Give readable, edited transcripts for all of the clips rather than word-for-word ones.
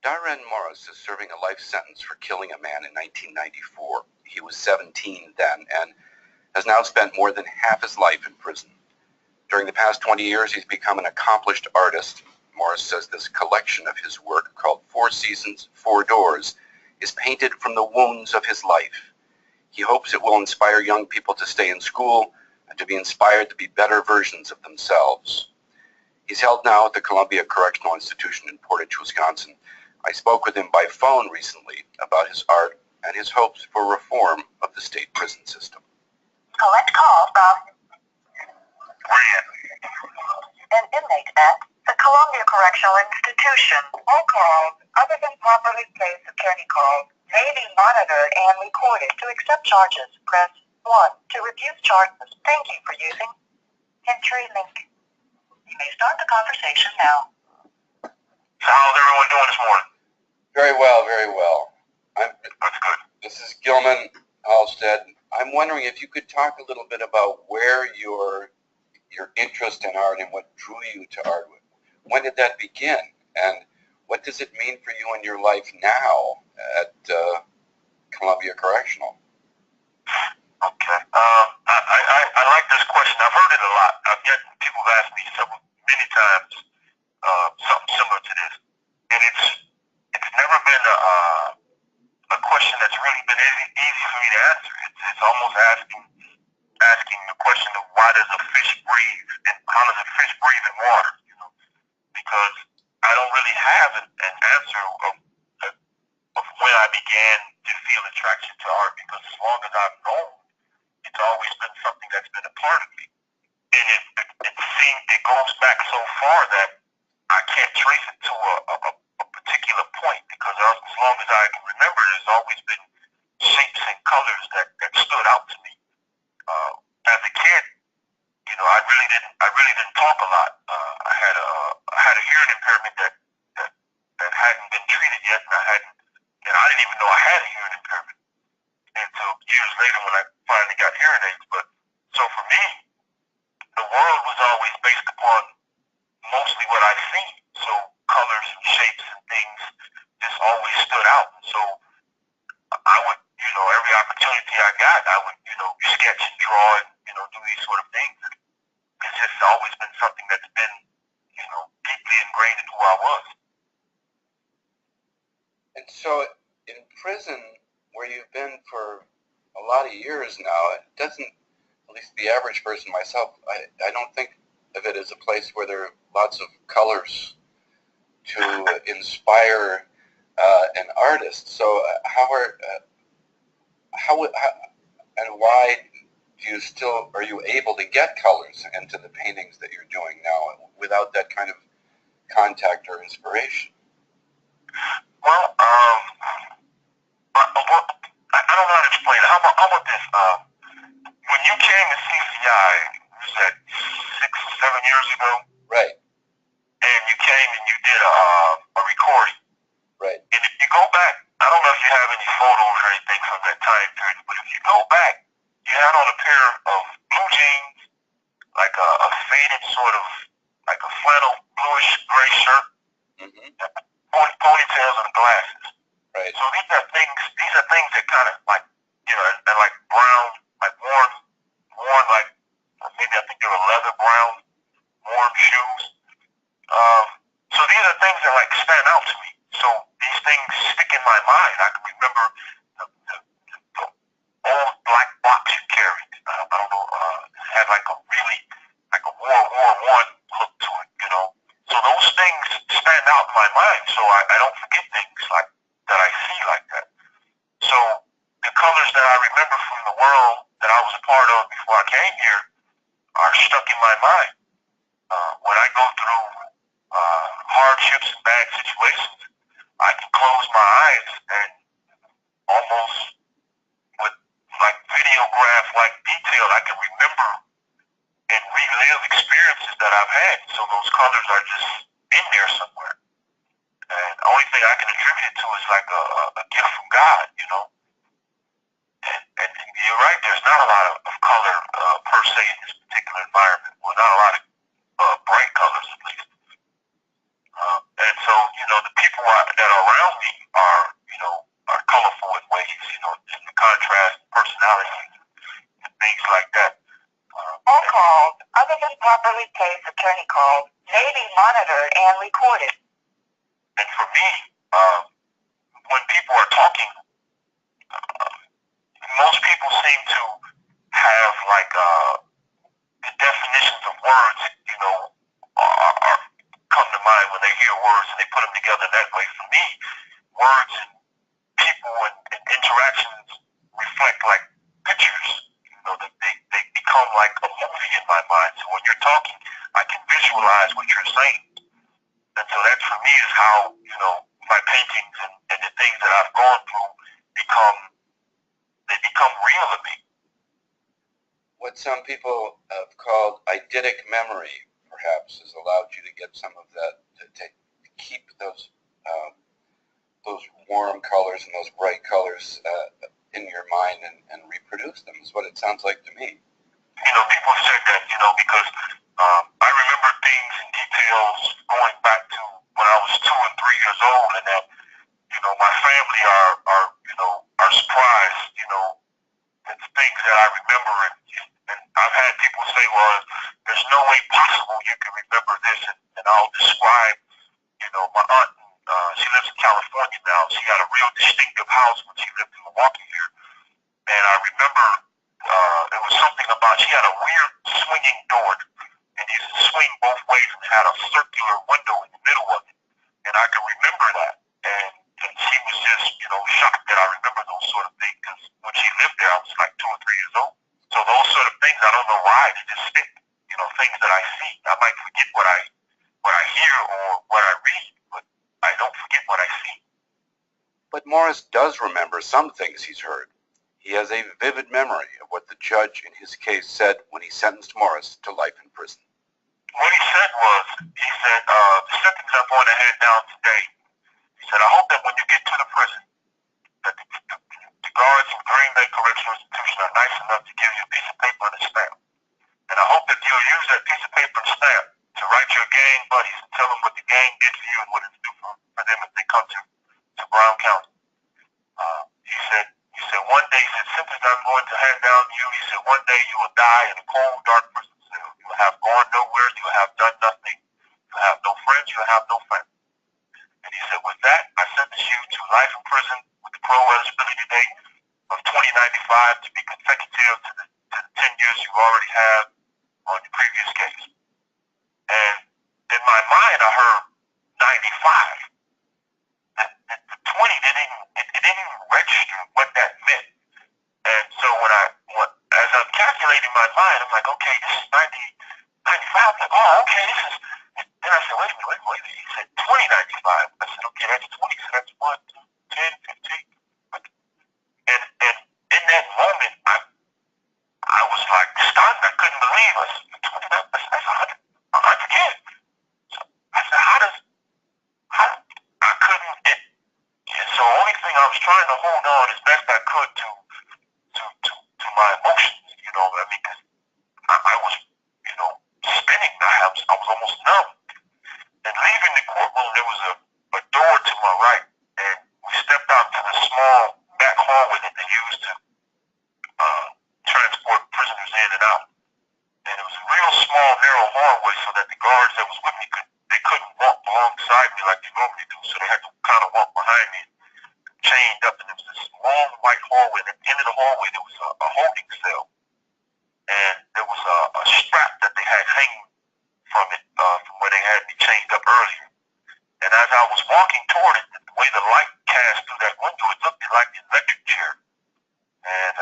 DarRen is serving a life sentence for killing a man in 1994. He was 17 then and has now spent more than half his life in prison. During the past 20 years, he's become an accomplished artist. Morris says this collection of his work, called Four Seasons, Four Doors, is painted from the wounds of his life. He hopes it will inspire young people to stay in school and to be inspired to be better versions of themselves. He's held now at the Columbia Correctional Institution in Portage, Wisconsin. I spoke with him by phone recently about his art and his hopes for reform of the state prison system. Collect call from an inmate at the Columbia Correctional Institution. All calls other than properly placed security calls may be monitored and recorded. To accept charges, press 1. To refuse charges, thank you for using entry link. You may start the conversation now. So how's everyone doing this morning? Very well, very well. That's good. This is Gilman Halstead. I'm wondering if you could talk a little bit about where your interest in art and what drew you to art. When did that begin? And what does it mean for you in your life now at Columbia Correctional? Okay. I like this question. I've heard it a lot. People have asked me many times something similar to this. And it's never been a question that's really been easy for me to answer. It's almost asking the question of why does a fish breathe and how does a fish breathe in water? Because I don't really have an answer of when I began to feel attraction to art, because as long as I've known, it's always been something that's been a part of me. And it goes back so far that I can't trace it to a particular point, because as long as I can remember, there's always been shapes and colors that stood out to me. As a kid, I really didn't talk a lot. I had a hearing impairment that hadn't been treated yet, and I didn't even know I had a hearing impairment until years later when I finally got hearing aids. But so for me, the world was always based upon mostly what I've seen. So colors and shapes and things just always stood out. So I would, every opportunity I got, I would, sketch and draw and, do these sort of things. And it's just always been something that's been, deeply ingrained in who I was. And so in prison, where you've been for a lot of years now, it doesn't, at least the average person, myself, I don't think of it as a place where there are lots of colors to inspire an artist. So how and why are you able to get colors into the paintings that you're doing now without that kind of contact or inspiration? Well, I don't know how to explain it. How about this? When you came to CCI, was that 6-7 years ago? Right. And you came and you did a recording. Right. And if you go back, I don't know if you have any photos or anything from that time period, but if you go back, you had on a pair of blue jeans, like a faded sort of, like a flannel bluish gray shirt, ponytails and glasses. Right. So these are things that kind of like, and like brown, like worn like, maybe I think they were leather brown, worn shoes. So these are things that like stand out to me. So these things stick in my mind. I can remember the old black box you carried. I don't know, it had like a World War I look to it, So those things stand out in my mind, so I don't forget things like that I see like that. So the colors that I remember from the world that I was a part of before I came here are stuck in my mind. When I go through hardships and bad situations, I can close my eyes and almost with like videograph-like detail, I can remember and relive experiences that I've had. So those colors are just in there somewhere. And the only thing I can attribute it to is like a gift from God, And you're right, there's not a lot of color per se in this particular environment. Well, not a lot of bright colors at least. And so, the people that are around the contrast, personalities, and things like that. All calls, other than properly placed attorney calls, may be monitored and recorded. And for me, when people are talking, most people seem to have like the definitions of words, are come to mind when they hear words and they put them together that way. For me, words and people and interactions reflect like pictures. That they become like a movie in my mind. So when you're talking, I can visualize what you're saying. And so that for me is how, my paintings and the things that I've gone through become real to me. What some people have called eidetic memory, perhaps, has allowed you to get some of that, to keep those warm colors and those bright colors in your mind and reproduce them, is what it sounds like to me. People have said that, because I remember things and details going back to when I was 2 and 3 years old, and that, my family are surprised, at the things that I remember, and I've had people say, well, there's no way possible you can remember this, and I'll describe, my aunt, she lives in California now. She had a real distinctive house when she lived in Milwaukee here, and I remember it was something about, she had a weird swinging door, and it used to swing both ways and had a circular window in the middle of it, and I can remember that, and she was just, shocked that I remember those sort of things, because when she lived there, I was like 2 or 3 years old. So those sort of things, I don't know why, they just stick. Things that I see, I might forget what I hear or what I read, but I don't forget what I see. But Morris does remember some things he's heard. He has a vivid memory of what the judge in his case said when he sentenced Morris to life in prison. What he said was, the sentence I'm going to hand down today, he said, I hope that when you get to the prison, that the guards from Green Bay Correctional Institution are nice enough to give you a piece of paper and a stamp. And I hope that you'll use that piece of paper and stamp to write your gang buddies and tell them what the gang did for you and what it's due for them if they come to Brown County. He said, one day, he said, sentence I'm going to hand down to you, he said, one day you will die in a cold, dark prison cell. You will have gone nowhere, you will have done nothing, you will have no friends, you will have no family. And he said, with that, I sentence you to life in prison with the parole eligibility date of 2095 to be consecutive to the 10 years you already have on the previous case. And in my mind, I heard 95. The 20 didn't even register what that meant. And so as I'm calculating my mind, I'm like, okay, this is 95. I'm like, oh, okay, this is. Then I said, wait a minute. He said 2095. I said, okay, that's 20. So that's 1, 2, 10, 15. And in that moment, I was like stunned. I couldn't believe it. 29. That's 100 kids. So I said, how I couldn't. So the only thing I was trying to hold on as best I could to my emotions, because I was, spinning. I was almost numb. And leaving the courtroom, there was a door to my right, and we stepped out to the small back hallway that they used to transport prisoners in and out. And it was a real small, narrow hallway, so that the guards that was with me couldn't walk alongside me like they normally do, so they had to kind of walk behind me, chained up. And there was this long white hallway. At the end of the hallway, there was a holding cell, and there was a strap that they had hanging from it, from where they had me chained up earlier. And as I was walking toward it, the way the light cast through that window, it looked like an electric chair. And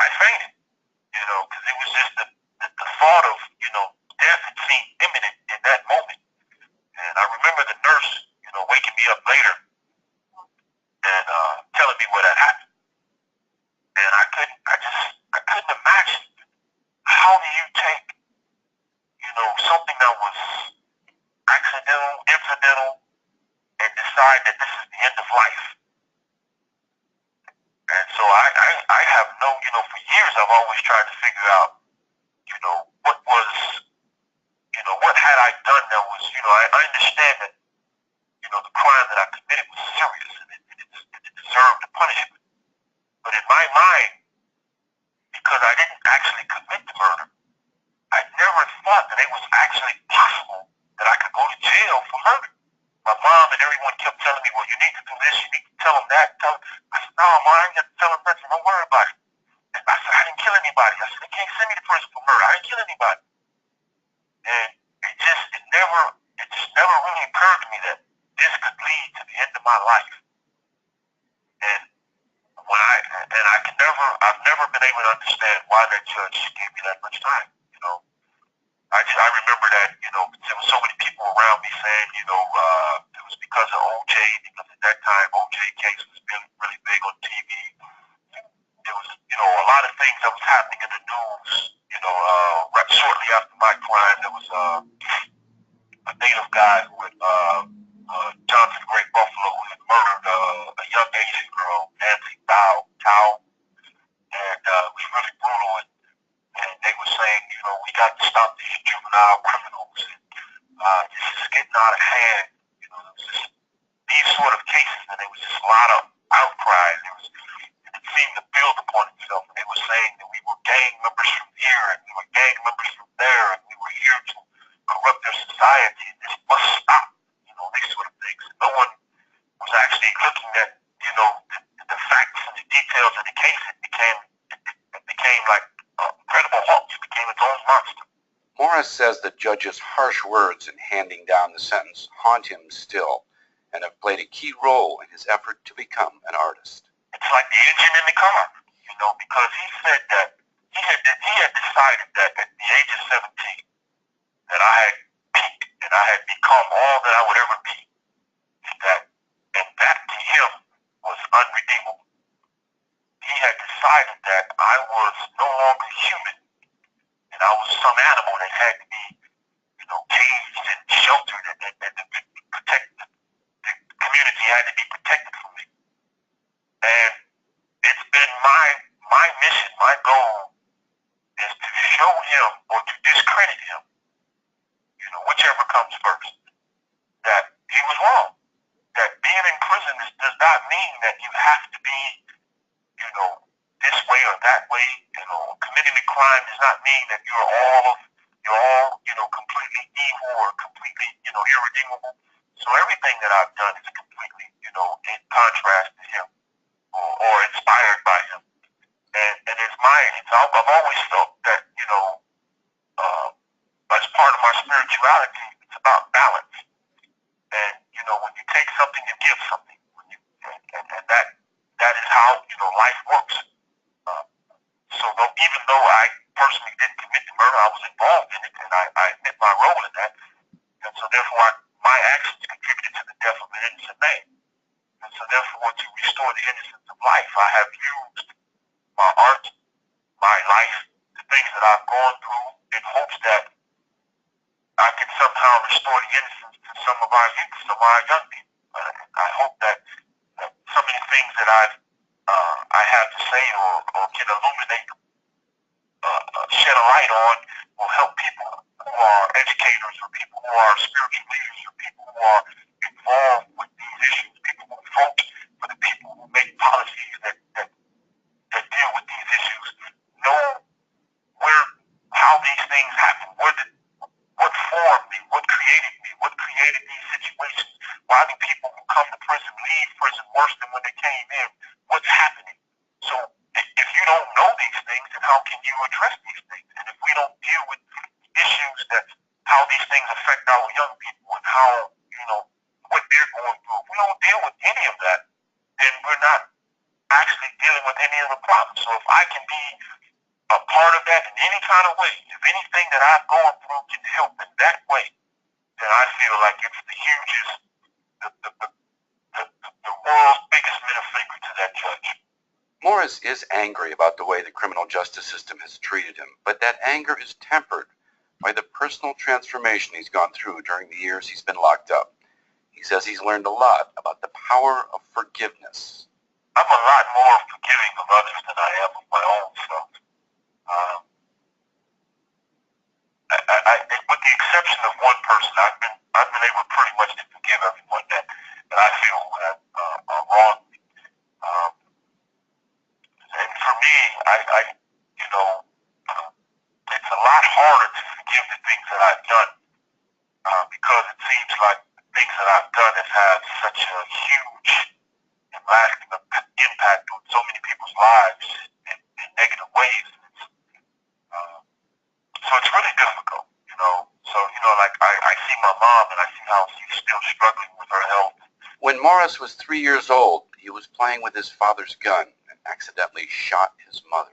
I fainted, because it was just the thought of, death had seemed imminent in that moment. And I remember the nurse, waking me up later and telling me what had happened. And I couldn't imagine, how do you take, something that was accidental, incidental, and decide that this is the end of life. And so I have no, for years I've always tried to figure out, what had I done that was, I understand that, the crime that I committed was serious and it deserved the punishment. my mind, because I didn't actually commit the murder, I never thought that it was actually possible that I could go to jail for murder. My mom and everyone kept telling me, well, you need to do this, you need to tell them that. I said, no, Mom, I ain't got to tell them nothing. Don't worry about it. And I said, I didn't kill anybody. I said, they can't send me to prison for murder. I didn't kill anybody. And it just never really occurred to me that this could lead to the end of my life. And I've never been able to understand why that judge gave me that much time, you know. I remember that, you know, there were so many people around me saying, you know, it was because of OJ, because at that time OJ case was really, really big on TV. There was, you know, a lot of things that was happening in the news, you know, right shortly after my crime. There was a native guy who had, Johnson Great Buffalo, who had murdered a young Asian girl, Nancy Tao, and it was really brutal. And they were saying, you know, we got to stop these juvenile criminals. And this is getting out of hand. You know, it was just these sort of cases, and there was just a lot of outcry. It seemed to build upon itself. And they were saying that we were gang members from here, and we were gang members from there, and we were here to corrupt their society. And this must stop. You know, these sort of things. No one was actually looking at, you know, the facts and the details of the case. It became like Incredible Hulk. It became its own monster. Morris says the judge's harsh words in handing down the sentence haunt him still and have played a key role in his effort to become an artist. It's like the engine in the car, you know, because he said that he had decided that at the age of 17 that I had peaked and I had become all that I would ever be. And that to him was unredeemable. He had decided that I was no longer human, and I was some animal that had to be, you know, caged and sheltered, and protected. The community had to be protected from me. And it's been my mission, my goal, is to show him or to discredit him, you know, whichever comes first, that he was wrong. That being in prison does not mean that you have to be, you know, this way or that way. You know, committing a crime does not mean that you're all, you know, completely evil or completely, you know, irredeemable. So everything that I've done is completely, you know, in contrast to him or inspired by him. And I've always felt that, you know, as part of my spirituality, it's about balance. And, you know, when you take something, you give something. And that is how, you know, life works. Even though I personally didn't commit the murder, I was involved in it, and I admit my role in that. And so therefore, my actions contributed to the death of an innocent man. And so therefore, to restore the innocence of life, I have used my art, my life, the things that I've gone through in hopes that I can somehow restore the innocence to some of our youth, some of our young people. I hope that some of the things that I have to say or can illuminate, shed a light on, will help people who are educators or people who are spiritual leaders or people who are involved with these issues, people who vote for the people who make policies that deal with these issues, know how these things happen, what formed me, what created these situations, why do people who come to prison leave prison worse than when they came in, what's happening. So if you don't know these things, then how can you address these things? And if we don't deal with issues how these things affect our young people and how, you know, what they're going through, if we don't deal with any of that, then we're not actually dealing with any of the problems. So if I can be a part of that in any kind of way, if anything that I've gone through can help in that way, then I feel like it's the hugest, the world's biggest middle finger to that judge. Morris is angry about the way the criminal justice system has treated him, but that anger is tempered by the personal transformation he's gone through during the years he's been locked up. He says he's learned a lot about the power of forgiveness. I'm a lot more forgiving of others than I am of my own self. With the exception of one person, I've been able pretty much to forgive everyone that I feel have wronged me. And you know, it's a lot harder to forgive the things that I've done because it seems like the things that I've done has had such a huge and lasting impact on so many people's lives in negative ways. So it's really difficult, you know. So, you know, like I see my mom and I see how she's still struggling with her health. When Morris was 3 years old, he was playing with his father's gun and accidentally shot his mother.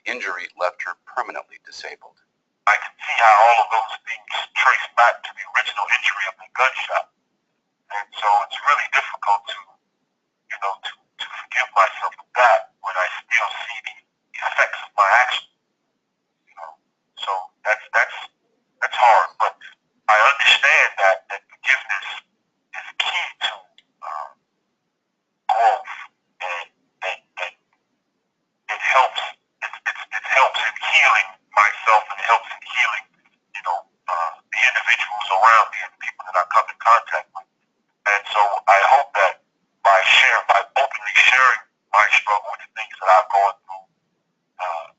The injury left her permanently disabled. I can see how all of those things trace back to the original injury of the gunshot. And so it's really difficult to, you know, to forgive myself of that when I still see the effects of my actions. You know, so that's hard. But I understand that forgiveness is key to growth, and it helps. It helps in healing myself, and it helps in healing, you know, the individuals around me and the people that I come in contact with. And so I hope that by openly sharing my struggle with the things that I've gone through,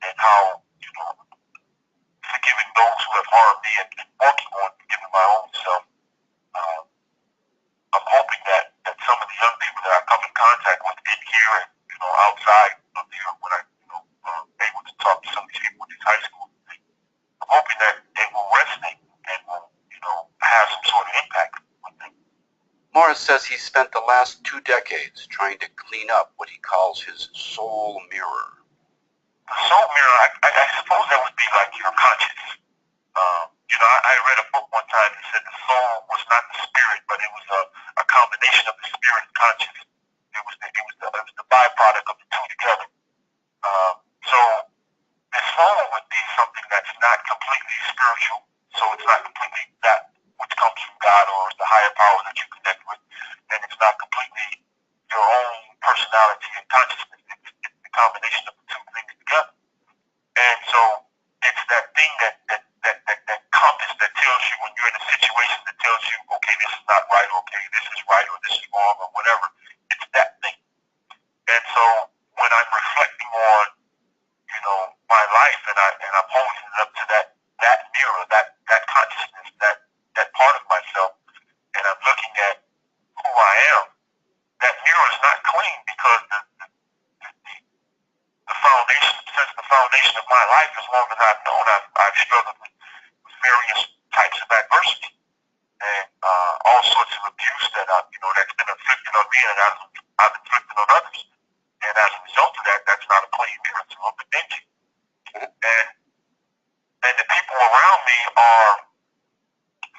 and how, you know, forgiving those who have harmed me and working on forgiving my own self, I'm hoping that some of the young people that I come in contact with in here and, you know, outside of here when I, you know, able to talk to some of these people in these high schools, I'm hoping that it will resonate and will, you know, have some sort of impact with them. Morris says he spent the last 2 decades trying to clean up what he calls his soul mirror. The soul mirror, I suppose that would be like your conscience. You know, I read a book one time that said the soul was not the spirit, but it was a combination of the spirit and conscience. It was the byproduct of the two together. So the soul would be something that's not completely spiritual, so it's not completely that which comes from God or the higher power that you connect with, and it's not completely your own personality and consciousness. It's the combination of the two things together. And so it's that thing that compass that tells you when you're in a situation that tells you, okay, this is not right, okay, this is right, or this is wrong, or whatever. It's that thing. And so when I'm reflecting on, you know, my life and I'm holding it up to that mirror, that consciousness, that part of myself, and I'm looking at who I am, that mirror is not clean because the foundation, since the foundation of my life, as long as I've known, I've struggled with various types of adversity and all sorts of abuse that that's been inflicted on me and I've inflicted on others. And as a result of that, that's not a clean mirror. It's a little bit dingy. And the people around me are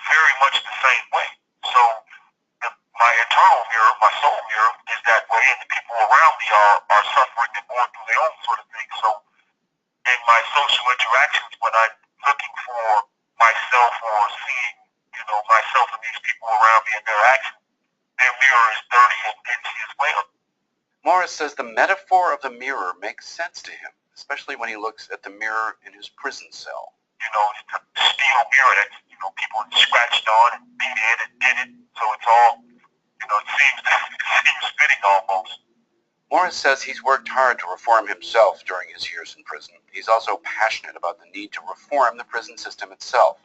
very much the same way. So my internal mirror, my soul mirror, is that way, and the people around me are suffering and going through their own sort of thing. So in my social interactions, when I'm looking for myself or seeing, you know, myself and these people around me and their actions, their mirror is dirty and dingy as well. Morris says the metaphor of the mirror makes sense to him, especially when he looks at the mirror in his prison cell. You know, it's a steel mirror that, you know, people scratched on and beat in and did it. So it's all, you know, it seems fitting almost. Morris says he's worked hard to reform himself during his years in prison. He's also passionate about the need to reform the prison system itself.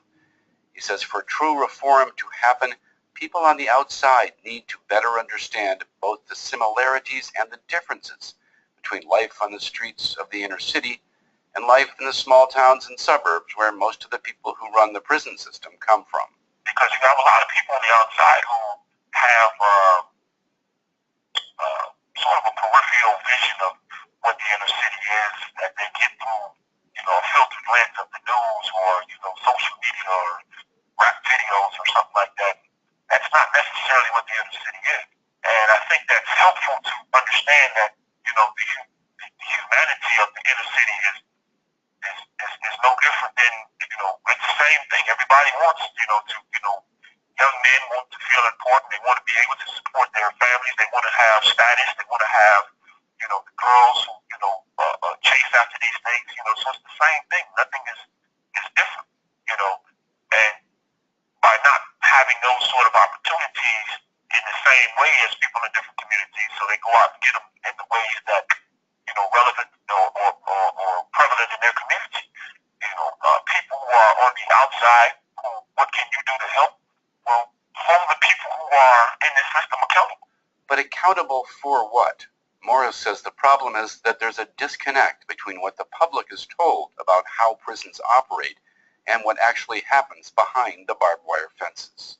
He says for true reform to happen, people on the outside need to better understand both the similarities and the differences between life on the streets of the inner city and life in the small towns and suburbs where most of the people who run the prison system come from. Because you have a lot of people on the outside who have sort of a peripheral vision of what the inner city is, that they get through, you know, a filtered lens of the news or, you know, social media or rap videos or something like that. That's not necessarily what the inner city is. And I think that's helpful to understand that, you know, the humanity of the inner city is no different than, you know, it's the same thing. Everybody wants, you know, young men want to feel important. They want to be able to support their families. They want to have status. They want to have, you know, the girls who, you know, chase after these things. You know, so it's the same thing. Nothing is different, you know. And by not having those sort of opportunities in the same way as people in different communities, so they go out and get them in the ways that, you know, relevant or accountable for what? Morris says the problem is that there's a disconnect between what the public is told about how prisons operate and what actually happens behind the barbed wire fences.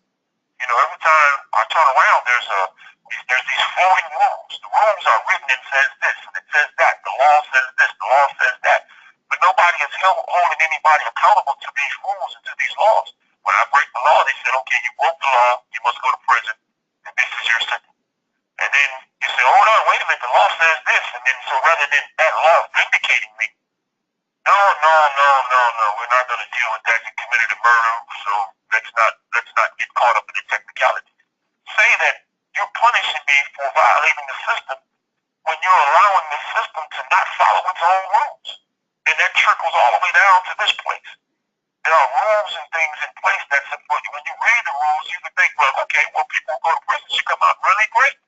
You know, every time I turn around, there's these floating rules. The rules are written and says this and it says that. The law says this, the law says that. But nobody is holding anybody accountable to these rules and to these laws. When I break the law, they said, okay, you broke the law, you must go to prison, and this is your sentence. And then you say, hold on, wait a minute, the law says this. And then so rather than that law vindicating me, no, we're not going to deal with that. You committed a murder, so let's not get caught up in the technicality. Say that you're punishing me for violating the system when you're allowing the system to not follow its own rules. And that trickles all the way down to this place. There are rules and things in place that support you. When you read the rules, you can think, well, okay, well, people who go to prison should come out really great.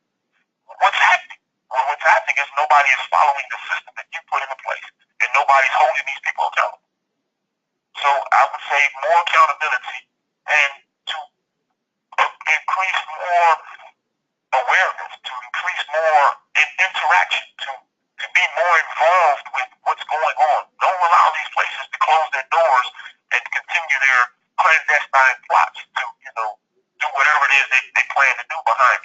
What's happening? Well, what's happening is nobody is following the system that you put into place, and nobody's holding these people accountable. So I would say more accountability and to increase more awareness, to increase more interaction, to be more involved with what's going on. Don't allow these places to close their doors and continue their clandestine plots to, do whatever it is they plan to do behind,